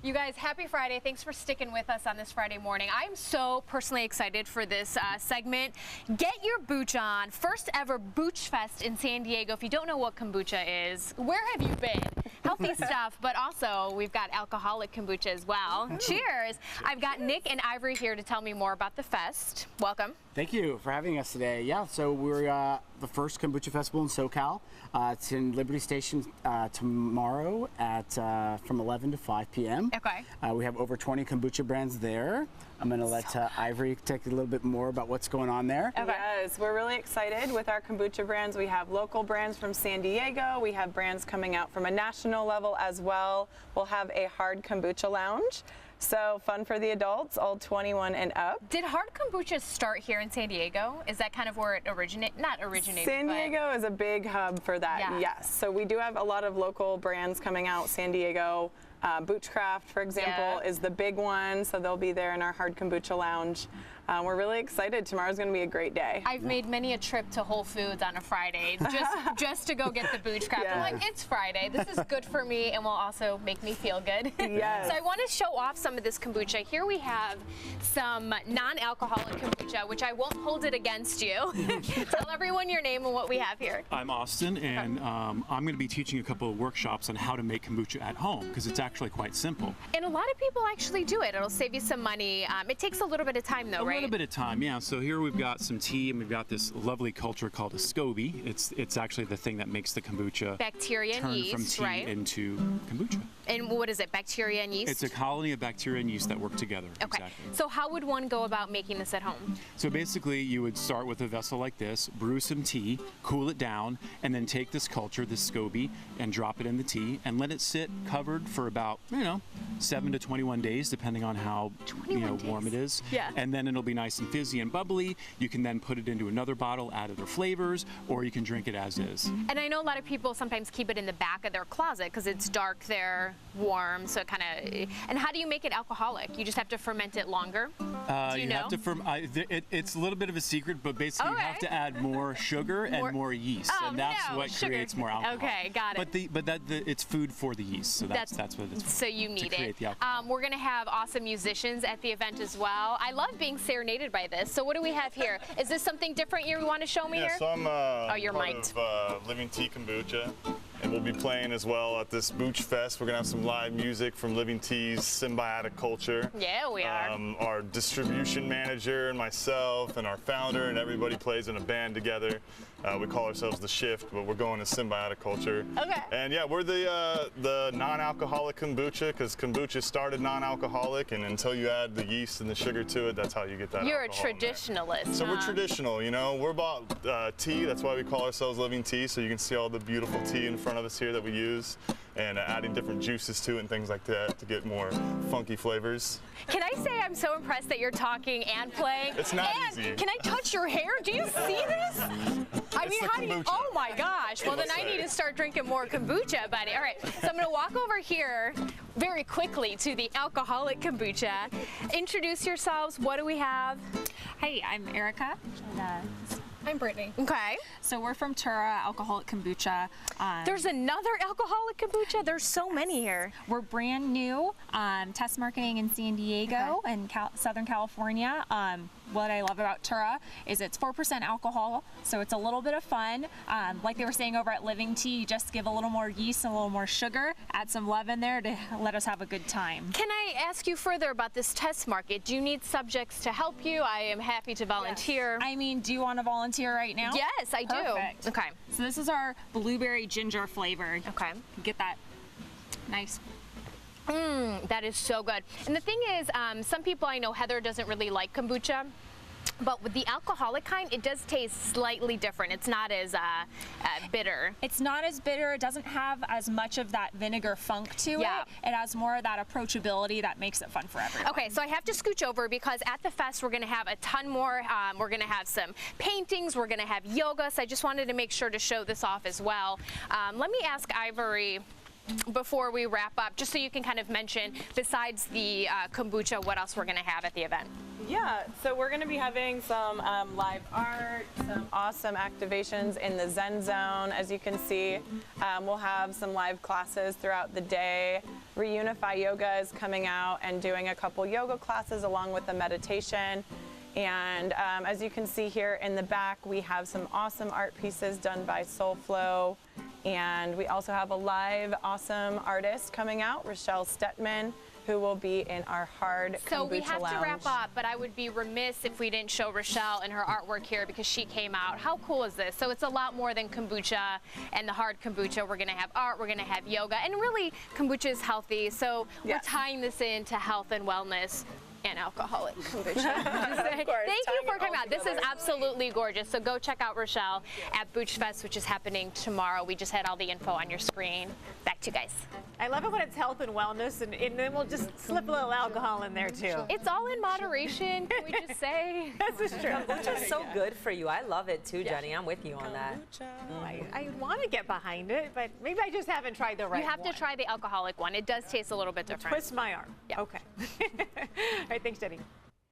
You guys, happy Friday. Thanks for sticking with us on this Friday morning. I'm so personally excited for this segment. Get your booch on. First ever Boochfest in San Diego. If you don't know what kombucha is, where have you been? Healthy stuff, but also we've got alcoholic kombucha as well. Cheers. I've got Nick and Ivory here to tell me more about the fest. Welcome. Thank you for having us today. Yeah, so we're the first kombucha festival in SoCal. It's in Liberty Station tomorrow at from 11 to 5 p.m. Okay. We have over 20 kombucha brands there. I'm going to let Ivory take a little bit more about what's going on there. Okay. Yes, we're really excited with our kombucha brands. We have local brands from San Diego. We have brands coming out from a national level as well. We'll have a hard kombucha lounge. So fun for the adults, all 21 and up. Did hard kombucha start here in San Diego? Is that kind of where it originated? Not originated, San Diego is a big hub for that, yeah. Yes. So we do have a lot of local brands coming out. San Diego, Boochcraft, for example, is the big one. So they'll be there in our hard kombucha lounge. We're really excited. Tomorrow's going to be a great day. I've made many a trip to Whole Foods on a Friday just to go get the Boochcraft. Yes. I'm like, it's Friday. This is good for me and will also make me feel good. Yes. So I want to show off some of this kombucha. Here we have some non-alcoholic kombucha, which I won't hold it against you. Tell everyone your name and what we have here. I'm Austin, and I'm going to be teaching a couple of workshops on how to make kombucha at home, because it's actually quite simple. And a lot of people actually do it. It'll save you some money. It takes a little bit of time though, right? A little bit of time, yeah. So here we've got some tea, and we've got this lovely culture called a SCOBY. It's actually the thing that makes the kombucha bacteria and turn yeast, from tea right? into kombucha. And what is it, bacteria and yeast? It's a colony of bacteria and yeast that work together. Okay. Exactly. So how would one go about making this at home? So basically, you would start with a vessel like this, brew some tea, cool it down, and then take this culture, this SCOBY, and drop it in the tea, and let it sit covered for about, 7 to 21 days, depending on how warm it is. Yeah. And then it'll be nice and fizzy and bubbly. You can then put it into another bottle, add other flavors, or you can drink it as is. And I know a lot of people sometimes keep it in the back of their closet because it's dark there, warm, so it kind of. And how do you make it alcoholic? You just have to ferment it longer? Do you know? Have to it's a little bit of a secret, but basically you have to add more sugar and more yeast, and that's what creates more alcohol. Okay, got it. But it's food for the yeast, so that's what it's for. So you need it. The alcohol. We're going to have awesome musicians at the event as well. I love being serenaded by this. So what do we have here? Is this something different you want to show me here? So I'm you're part mic'd. of Living Tea Kombucha, and we'll be playing as well at this Boochfest. We're going to have some live music from Living Tea's Symbiotic Culture. Yeah, we are. Our distribution manager and myself and our founder and everybody plays in a band together. We call ourselves The Shift, but we're going to Symbiotic Culture. Okay. And yeah, we're the non-alcoholic kombucha, because kombucha started non-alcoholic, and until you add the yeast and the sugar to it, that's how you get that You're a alcohol in there. traditionalist. So we're traditional, we're about tea. That's why we call ourselves Living Tea. So you can see all the beautiful tea in front of us here that we use, and adding different juices to it and things like that to get more funky flavors. Can I say I'm so impressed that you're talking and playing? It's not and easy. Can I touch your hair? Do you see this? I mean, how do you? kombucha. Oh my gosh! Well, then I need to start drinking more kombucha, buddy. All right, so I'm gonna walk over here very quickly to the alcoholic kombucha. Introduce yourselves. What do we have? Hey, I'm Erica. I'm Brittany. Okay. So we're from Tura Alcoholic Kombucha. There's another alcoholic kombucha? There's so many here. We're brand new, test marketing in San Diego and Southern California. What I love about Tura is it's 4% alcohol, so it's a little bit of fun. Like they were saying over at Living Tea, you just give a little more yeast and a little more sugar, add some love in there to let us have a good time. Can I ask you further about this test market? Do you need subjects to help you? I am happy to volunteer. I mean, do you want to volunteer right now? Yes, I do. Perfect. Okay. So this is our blueberry ginger flavor. Okay. Get that nice. That is so good. And the thing is, some people I know, Heather doesn't really like kombucha. But with the alcoholic kind, it does taste slightly different. It's not as bitter. It's not as bitter. It doesn't have as much of that vinegar funk to it. It has more of that approachability that makes it fun for everyone. Okay, so I have to scooch over because at the fest we're going to have a ton more. We're going to have some paintings. We're going to have yoga. So I just wanted to make sure to show this off as well. Let me ask Ivory, before we wrap up, just so you can kind of mention, besides the kombucha, what else we're going to have at the event. Yeah, so we're going to be having some live art, some awesome activations in the Zen Zone, as you can see. We'll have some live classes throughout the day. Reunify Yoga is coming out and doing a couple yoga classes along with a meditation. And as you can see here in the back, we have some awesome art pieces done by Soulflow. And we also have a live awesome artist coming out, Rochelle Stetman, who will be in our hard So kombucha we have lounge. to wrap up, but I would be remiss if we didn't show Rochelle and her artwork here because she came out. How cool is this? So it's a lot more than kombucha and the hard kombucha. We're going to have art, we're going to have yoga, and really kombucha is healthy. So Yes. we're tying this into health and wellness. And alcoholic kombucha. Thank you tying for it coming all out. This is together. absolutely gorgeous. So go check out Rochelle at Boochfest, which is happening tomorrow. We just had all the info on your screen. Back to you guys. I love it when it's health and wellness, and then we'll just slip a little alcohol in there too. It's all in moderation, can we just say? This is true. Kombucha's so good for you. I love it too, Jenny. I'm with you on that. I want to get behind it, but maybe I just haven't tried the right You have one. to try the alcoholic one. It does taste a little bit different. Twist my arm. Yeah. Okay. All right, thanks, Jenny.